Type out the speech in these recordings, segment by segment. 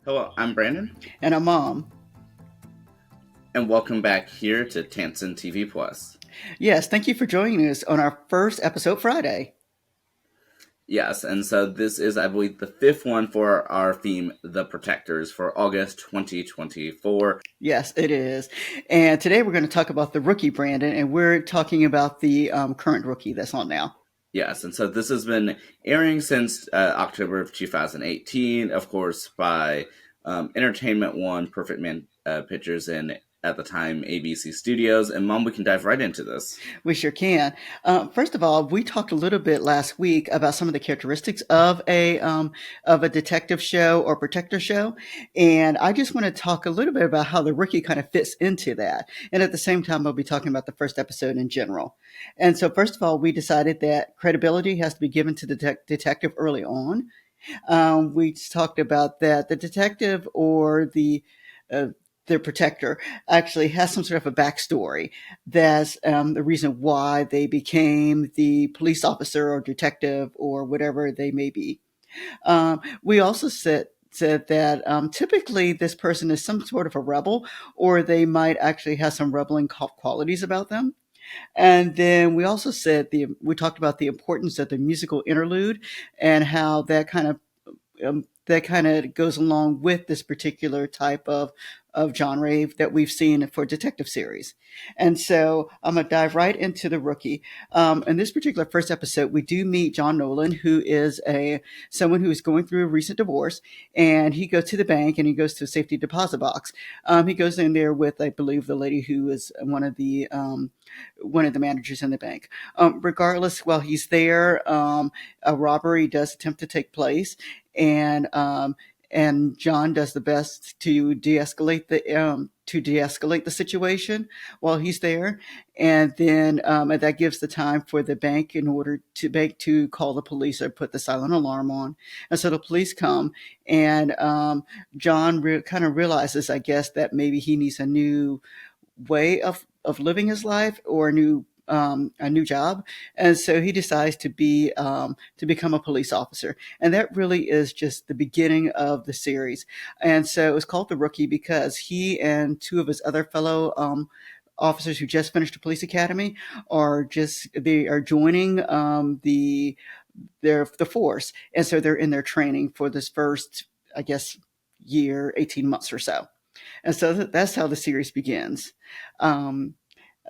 Hello, I'm Brandon, and a mom. and welcome back here to Tansson TV Plus. Yes, thank you for joining us on our first episode Friday. Yes, and so this is, I believe, the fifth one for our theme, The Protectors, for August 2024. Yes, it is. And today we're going to talk about the rookie, Brandon, and we're talking about the current rookie that's on now. Yes, and so this has been airing since October of 2018, of course, by Entertainment One, Perfect Man Pictures, and at the time, ABC Studios. And Mom, we can dive right into this. We sure can. First of all, we talked a little bit last week about some of the characteristics of a detective show or protector show, and I just want to talk a little bit about how the rookie kind of fits into that. And at the same time, I'll be talking about the first episode in general. And so, first of all, we decided that credibility has to be given to the detective early on. We talked about that the detective or uh, their protector actually has some sort of a backstory. That's the reason why they became the police officer or detective or whatever they may be. We also said that typically this person is some sort of a rebel, or they might actually have some rebelling qualities about them. And then we also said we talked about the importance of the musical interlude and how that kind of goes along with this particular type of genre that we've seen for detective series. And so I'm going to dive right into the rookie. In this particular first episode, we do meet John Nolan, who is someone who is going through a recent divorce, and he goes to the bank and he goes to a safety deposit box. He goes in there with, I believe, the lady who is one of the managers in the bank. Regardless, while he's there, a robbery does attempt to take place, and John does the best to de-escalate the situation while he's there, and then and that gives the time for the bank to call the police or put the silent alarm on, and so the police come, and John kind of realizes, I guess, that maybe he needs a new way of living his life or a new job, and so he decides to become a police officer, and that really is just the beginning of the series. And so it was called The Rookie because he and two of his other fellow officers who just finished the police academy they are joining the force, and so they're in their training for this first, I guess, year, 18 months or so. And so that's how the series begins. Um,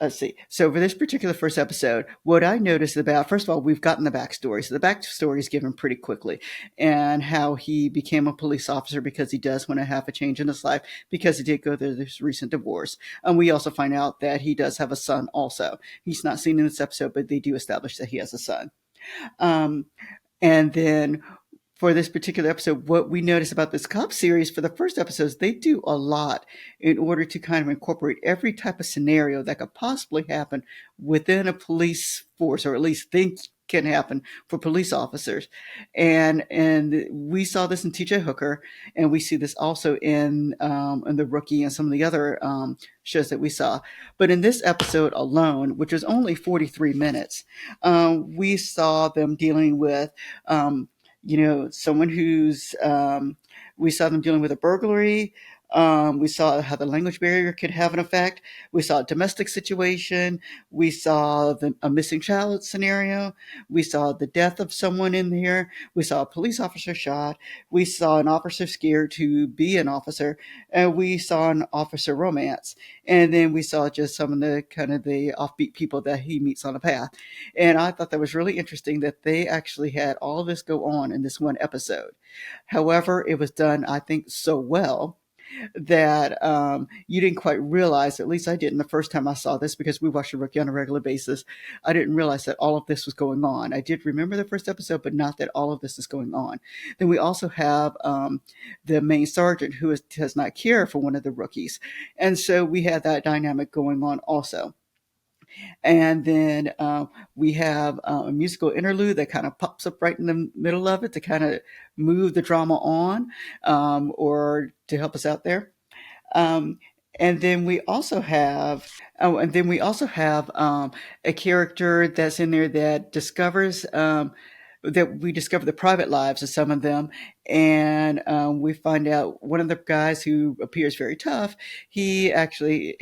let's see. So for this particular first episode, what I noticed about, first of all, we've gotten the backstory. So the backstory is given pretty quickly, and how he became a police officer because he does want to have a change in his life because he did go through this recent divorce. And we also find out that he does have a son also. He's not seen in this episode, but they do establish that he has a son. Um, and then for this particular episode, what we notice about this cop series for the first episodes, they do a lot in order to kind of incorporate every type of scenario that could possibly happen within a police force, or at least think can happen for police officers. And we saw this in TJ Hooker, and we see this also in the Rookie and some of the other shows that we saw. But in this episode alone, which was only 43 minutes, we saw them dealing with someone we saw them dealing with a burglary. We saw how the language barrier could have an effect. We saw a domestic situation. We saw a missing child scenario. We saw the death of someone in there. We saw a police officer shot. We saw an officer scared to be an officer. And we saw an officer romance. And then we saw just some of the kind of the offbeat people that he meets on the path. And I thought that was really interesting that they actually had all of this go on in this one episode. However, it was done, I think, so well that you didn't quite realize, at least I didn't the first time I saw this because we watch The Rookie on a regular basis. I didn't realize that all of this was going on. I did remember the first episode, but not that all of this is going on. Then we also have the main sergeant who does not care for one of the rookies. And so we had that dynamic going on also. And then we have a musical interlude that kind of pops up right in the middle of it to kind of move the drama on, or to help us out there. Um, and then we also have, a character that's in there that discovers that we discover the private lives of some of them, and we find out one of the guys who appears very tough. He actually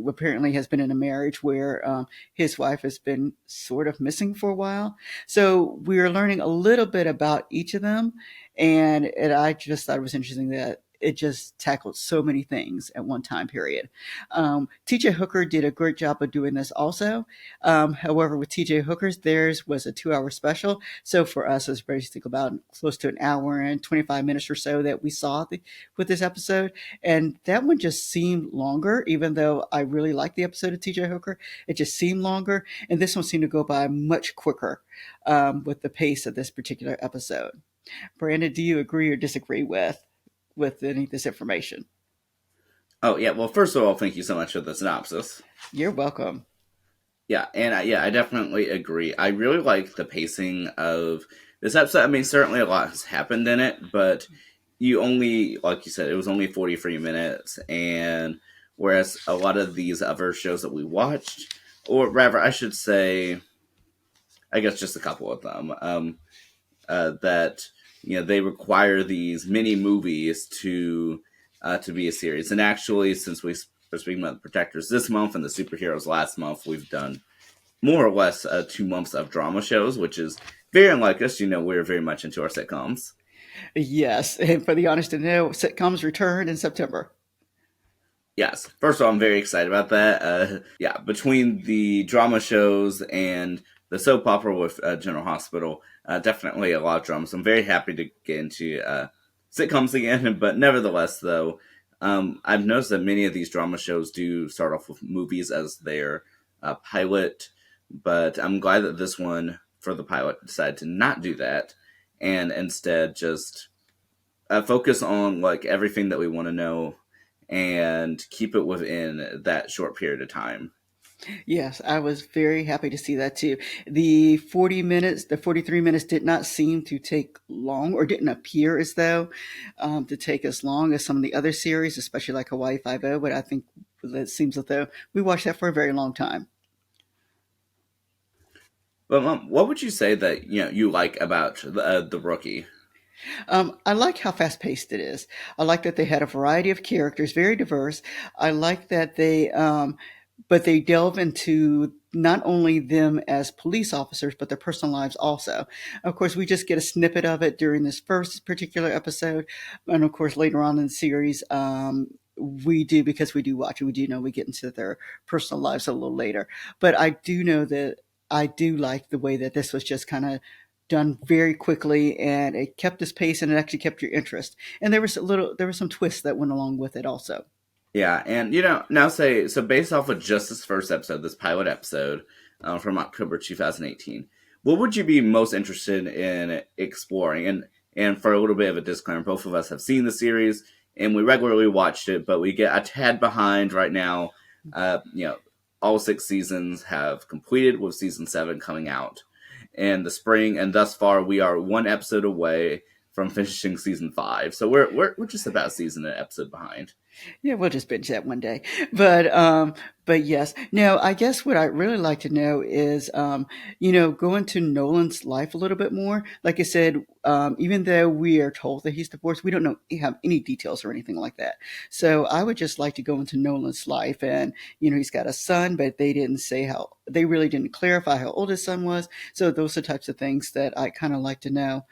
apparently has been in a marriage where his wife has been sort of missing for a while. So we're learning a little bit about each of them, and I just thought it was interesting that it just tackled so many things at one time period. TJ Hooker did a great job of doing this also. However, with TJ Hooker's, theirs was a 2 hour special. So for us, it's basically about close to an hour and 25 minutes or so that we saw with this episode. And that one just seemed longer, even though I really liked the episode of TJ Hooker. It just seemed longer. And this one seemed to go by much quicker with the pace of this particular episode. Brandon, do you agree or disagree with any of this information? Oh yeah, well, first of all, thank you so much for the synopsis. You're welcome. Yeah, and I definitely agree. I really like the pacing of this episode. I mean, certainly a lot has happened in it, but you only, like you said, it was only 43 minutes, and whereas a lot of these other shows that we watched, or rather, I should say, I guess just a couple of them, that they require these mini movies to be a series. And actually, since we were speaking about the Protectors this month and the superheroes last month, we've done more or less 2 months of drama shows, which is very unlike us. We're very much into our sitcoms. Yes, and for the honest to know, sitcoms return in September. Yes. First of all, I'm very excited about that. Yeah, between the drama shows and the soap opera with General Hospital, definitely a lot of drama. So I'm very happy to get into sitcoms again. But nevertheless, though, I've noticed that many of these drama shows do start off with movies as their pilot. But I'm glad that this one, for the pilot, decided to not do that and instead just focus on like everything that we want to know and keep it within that short period of time. Yes, I was very happy to see that too. The 40 minutes, the 43 minutes did not seem to take long, or didn't appear as though to take as long as some of the other series, especially like Hawaii Five-O, but I think it seems as though we watched that for a very long time. But Mom, what would you say that you like about the Rookie? I like how fast paced it is. I like that they had a variety of characters, very diverse. I like that but they delve into not only them as police officers, but their personal lives also. Of course, we just get a snippet of it during this first particular episode. And of course, later on in the series, we do, because we do watch it, we do know we get into their personal lives a little later. But I do know that I do like the way that this was just kind of done very quickly, and it kept its pace, and it actually kept your interest. And there were some twists that went along with it also. Yeah, and now say so based off of just this first episode, this pilot episode from October 2018. What would you be most interested in exploring? And for a little bit of a disclaimer, both of us have seen the series and we regularly watched it, but we get a tad behind right now. All 6 seasons have completed, with season 7 coming out in the spring, and thus far we are one episode away from finishing season 5. So we're just about a season and an episode behind. Yeah, we'll just binge that one day. But yes. Now, I guess what I'd really like to know is, go into Nolan's life a little bit more. Like I said, even though we are told that he's divorced, we don't have any details or anything like that. So I would just like to go into Nolan's life, and he's got a son, but they really didn't clarify how old his son was. So those are the types of things that I kind of like to know.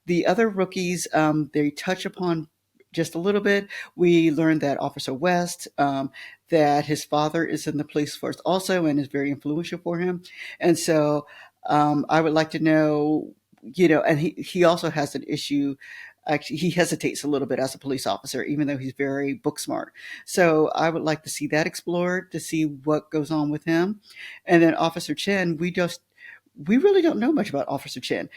The other rookies, they touch upon just a little bit. We learned that Officer West, that his father is in the police force also and is very influential for him. And so I would like to know, and he also has an issue. Actually, he hesitates a little bit as a police officer, even though he's very book smart. So I would like to see that explored, to see what goes on with him. And then Officer Chen, we really don't know much about Officer Chen.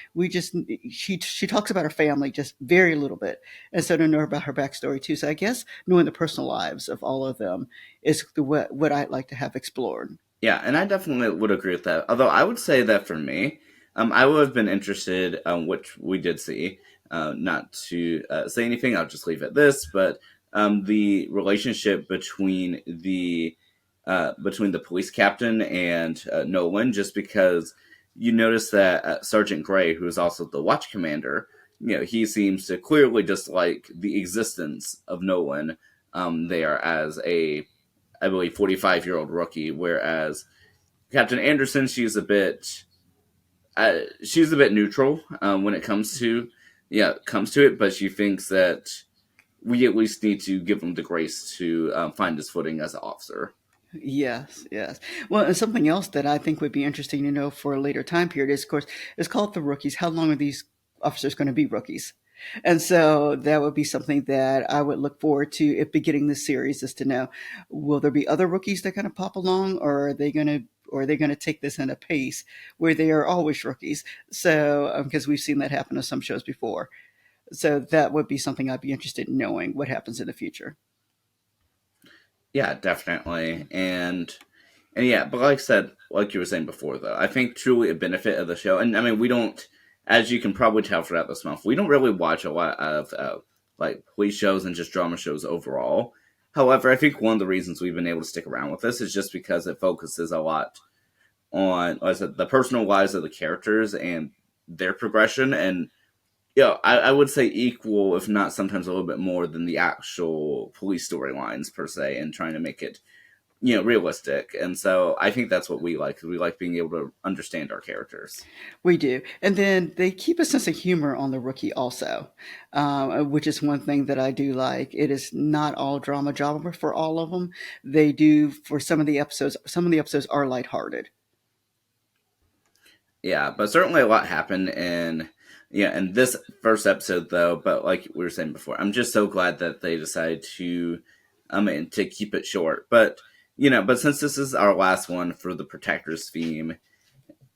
She talks about her family just very little bit, and so to know about her backstory too. So I guess knowing the personal lives of all of them is what I'd like to have explored. Yeah, and I definitely would agree with that. Although I would say that for me, I would have been interested, which we did see. Not to say anything, I'll just leave it at this. But the relationship between the police captain and Nolan, just because you notice that Sergeant Gray, who is also the watch commander, he seems to clearly dislike the existence of Nolan there as a, I believe, 45-year-old rookie, whereas Captain Anderson, she's a bit neutral when it comes to it, but she thinks that we at least need to give him the grace to find his footing as an officer. Yes, yes. Well, and something else that I think would be interesting to know for a later time period is, of course, is called the rookies. How long are these officers going to be rookies? And so that would be something that I would look forward to if beginning this series is to know, will there be other rookies that kind of pop along, or are they going to take this in a pace where they are always rookies? So, because we've seen that happen to some shows before. So that would be something I'd be interested in knowing what happens in the future. Yeah, definitely. And yeah, but like I said, like you were saying before, though, I think truly a benefit of the show, and I mean, we don't, as you can probably tell throughout this month, we don't really watch a lot of like police shows and just drama shows overall. However, I think one of the reasons we've been able to stick around with this is just because it focuses a lot on, like I said, the personal lives of the characters and their progression, and I would say equal, if not sometimes a little bit more than the actual police storylines per se, and trying to make it realistic. And so I think that's what we like. We like being able to understand our characters. We do. And then they keep a sense of humor on the rookie also, which is one thing that I do like. It is not all drama for all of them. They do for some of the episodes. Some of the episodes are lighthearted. Yeah, but certainly a lot happened in this first episode though. But like we were saying before, I'm just so glad that they decided to keep it short. But since this is our last one for the Protectors theme,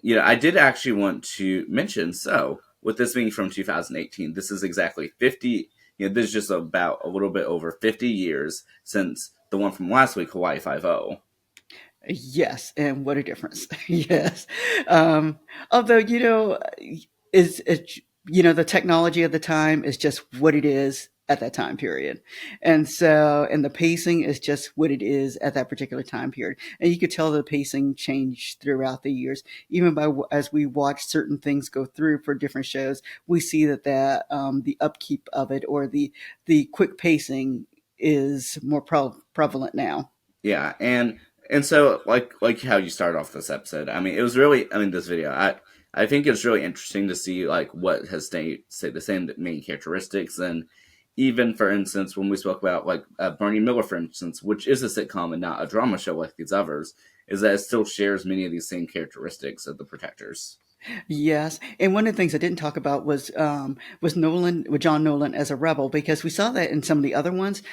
I did actually want to mention, so with this being from 2018, this is exactly 50. This is just about a little bit over 50 years since the one from last week, Hawaii Five O. Yes, and what a difference. Yes. Although, is it, the technology of the time is just what it is at that time period. And the pacing is just what it is at that particular time period. And you could tell the pacing changed throughout the years. Even as we watch certain things go through for different shows, we see that the upkeep of it, or the quick pacing, is more prevalent now. Yeah, and so like how you started off this episode. I mean, it was really, I mean, this video. I think it's really interesting to see like what has stayed the same main characteristics, and even for instance when we spoke about like Barney Miller, for instance, which is a sitcom and not a drama show like these others, is that it still shares many of these same characteristics of the Protectors. Yes, and one of the things I didn't talk about was Nolan, with John Nolan as a rebel, because we saw that in some of the other ones.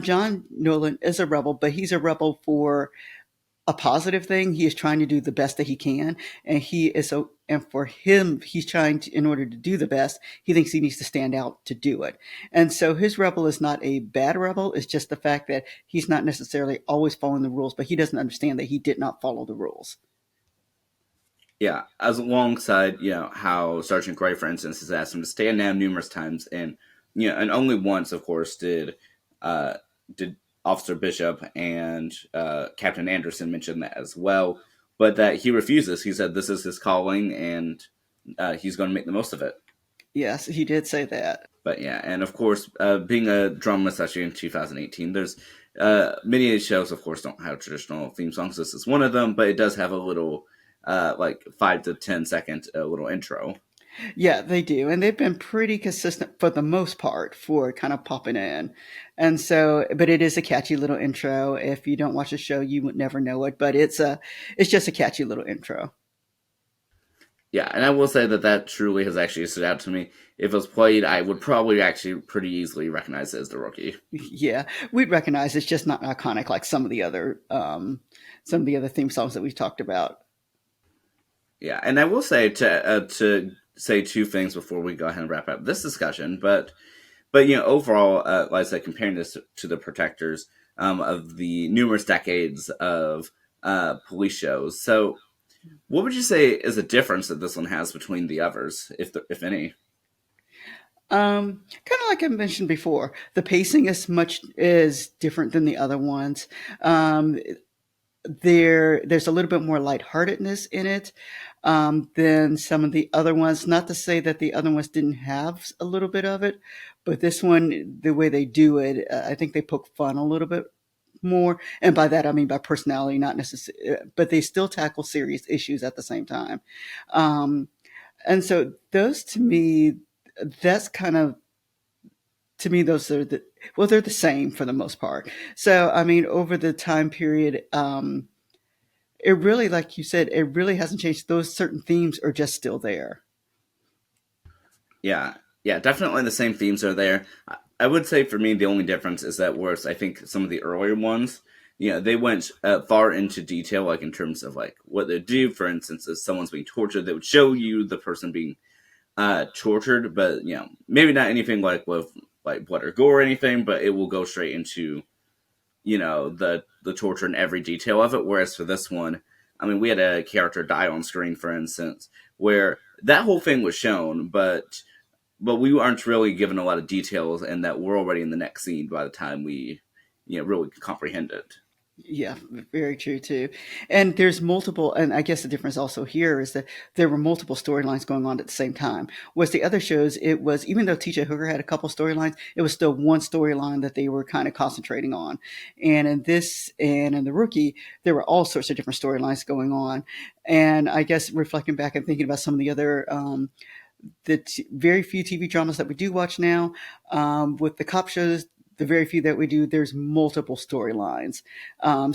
John Nolan is a rebel, but he's a rebel for a positive thing. He is trying to do the best that he can, and for him, he's trying to, in order to do the best, he thinks he needs to stand out to do it. And so his rebel is not a bad rebel. It's just the fact that he's not necessarily always following the rules, but he doesn't understand that he did not follow the rules. Yeah, as alongside how Sergeant Gray, for instance, has asked him to stand down numerous times, and and only once, of course, did Officer Bishop and Captain Anderson mention that as well, but that he refuses. He said this is his calling, and he's going to make the most of it. Yes, he did say that. But yeah, and of course, being a drama, especially in 2018, there's many of these shows, of course, don't have traditional theme songs. This is one of them, but it does have a little, like 5 to 10 second little intro. Yeah, they do. And they've been pretty consistent for the most part for kind of popping in. And so, but it is a catchy little intro. If you don't watch the show, you would never know it, but it's just a catchy little intro. Yeah, and I will say that truly has actually stood out to me. If it was played, I would probably actually pretty easily recognize it as the rookie. Yeah, we'd recognize it's just not iconic like some of the other theme songs that we've talked about. Yeah, and I will say to say two things before we go ahead and wrap up this discussion. But overall, like I said, comparing this to the Protectors of the numerous decades of police shows. So, what would you say is a difference that this one has between the others, if any? Kind of like I mentioned before, the pacing is different than the other ones. There's a little bit more lightheartedness in it. than some of the other ones. Not to say that the other ones didn't have a little bit of it, but this one, the way they do it, I think they poke fun a little bit more. And by that, I mean by personality, not necessarily, but they still tackle serious issues at the same time. Um, and so those to me, that's kind of, to me, those are the, well, they're the same for the most part. So, I mean, over the time period, it really, like you said, it really hasn't changed. Those certain themes are just still there. Yeah, yeah, definitely the same themes are there. I would say for me the only difference is that whereas I think some of the earlier ones, they went far into detail, like in terms of like what they do. For instance, if someone's being tortured, they would show you the person being tortured, but maybe not anything like with like blood or gore or anything, but it will go straight into the torture and every detail of it. Whereas for this one, I mean, we had a character die on screen, for instance, where that whole thing was shown, but we aren't really given a lot of details, and that we're already in the next scene by the time we really comprehend it. Yeah, very true too. And there's multiple, and I guess the difference also here is that there were multiple storylines going on at the same time. Was the other shows, it was, even though TJ Hooker had a couple storylines, it was still one storyline that they were kind of concentrating on. And in this, and in The Rookie, there were all sorts of different storylines going on. And I guess reflecting back and thinking about some of the other, very few TV dramas that we do watch now, with the cop shows, the very few that we do, there's multiple storylines.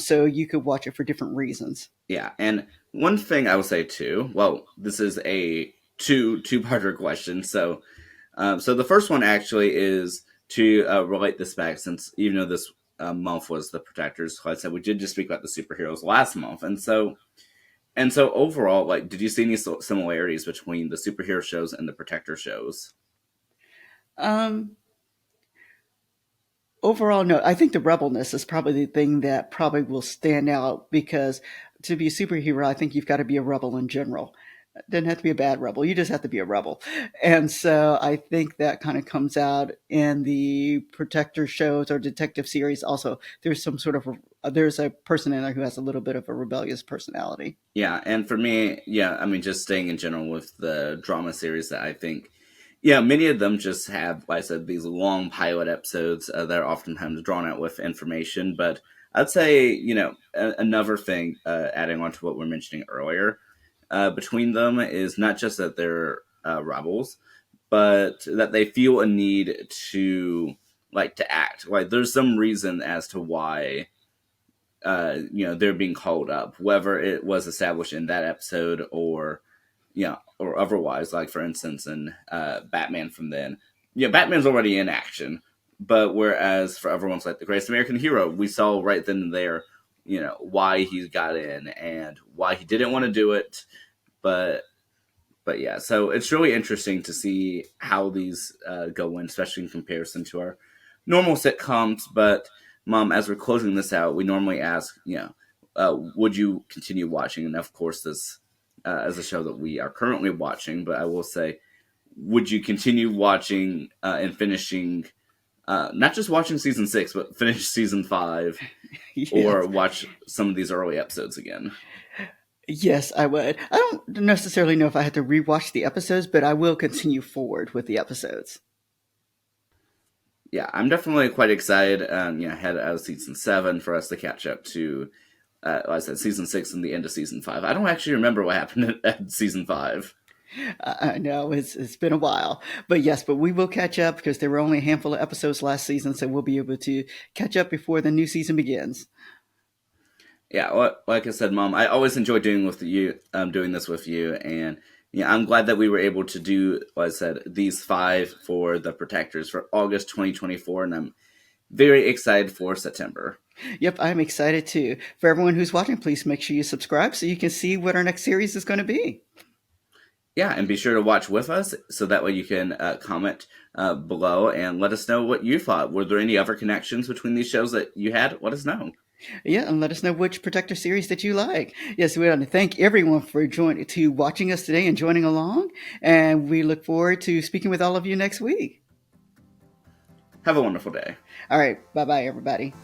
So you could watch it for different reasons. Yeah, and one thing I will say too. Well, this is a two-parter question. So the first one actually is to relate this back, since even though this month was the Protectors, like I said, we did just speak about the superheroes last month, and so overall, like, did you see any similarities between the superhero shows and the Protector shows? Um, Overall, no. I think the rebelness is probably the thing that probably will stand out, because to be a superhero, I think you've got to be a rebel in general. It doesn't have to be a bad rebel. You just have to be a rebel. And so I think that kind of comes out in the Protector shows or detective series. Also, there's some sort of, there's a person in there who has a little bit of a rebellious personality. Yeah, and for me, yeah, I mean, just staying in general with the drama series, that I think, yeah, many of them just have, like I said, these long pilot episodes that are oftentimes drawn out with information. But I'd say, another thing, adding on to what we are mentioning earlier, between them is not just that they're rebels, but that they feel a need to to act. Like there's some reason as to why they're being called up, whether it was established in that episode or otherwise. Like for instance, in Batman from then, Batman's already in action, but whereas for everyone's like the greatest American hero, we saw right then and there, why he got in and why he didn't want to do it, but yeah, so it's really interesting to see how these go in, especially in comparison to our normal sitcoms. But Mom, as we're closing this out, we normally ask, would you continue watching? And of course, this is a show that we are currently watching. But I will say, would you continue watching and finishing? Not just watching season 6, but finish season 5, Yes. or watch some of these early episodes again. Yes, I would. I don't necessarily know if I had to rewatch the episodes, but I will continue forward with the episodes. Yeah, I'm definitely quite excited. Ahead of season 7 for us to catch up to, like I said, season 6 and the end of season 5. I don't actually remember what happened at season 5. I know it's been a while, but yes, but we will catch up because there were only a handful of episodes last season, so we'll be able to catch up before the new season begins. Yeah, like I said, Mom, I always enjoy doing this with you, and I'm glad that we were able to do, like I said, these 5 for the Protectors for August 2024, and I'm very excited for September. Yep, I'm excited too. For everyone who's watching, please make sure you subscribe so you can see what our next series is going to be. Yeah, and be sure to watch with us so that way you can comment below and let us know what you thought. Were there any other connections between these shows that you had? Let us know. Yeah, and let us know which Protector series that you like. Yes, we want to thank everyone for watching us today and joining along. And we look forward to speaking with all of you next week. Have a wonderful day. All right, bye bye, everybody.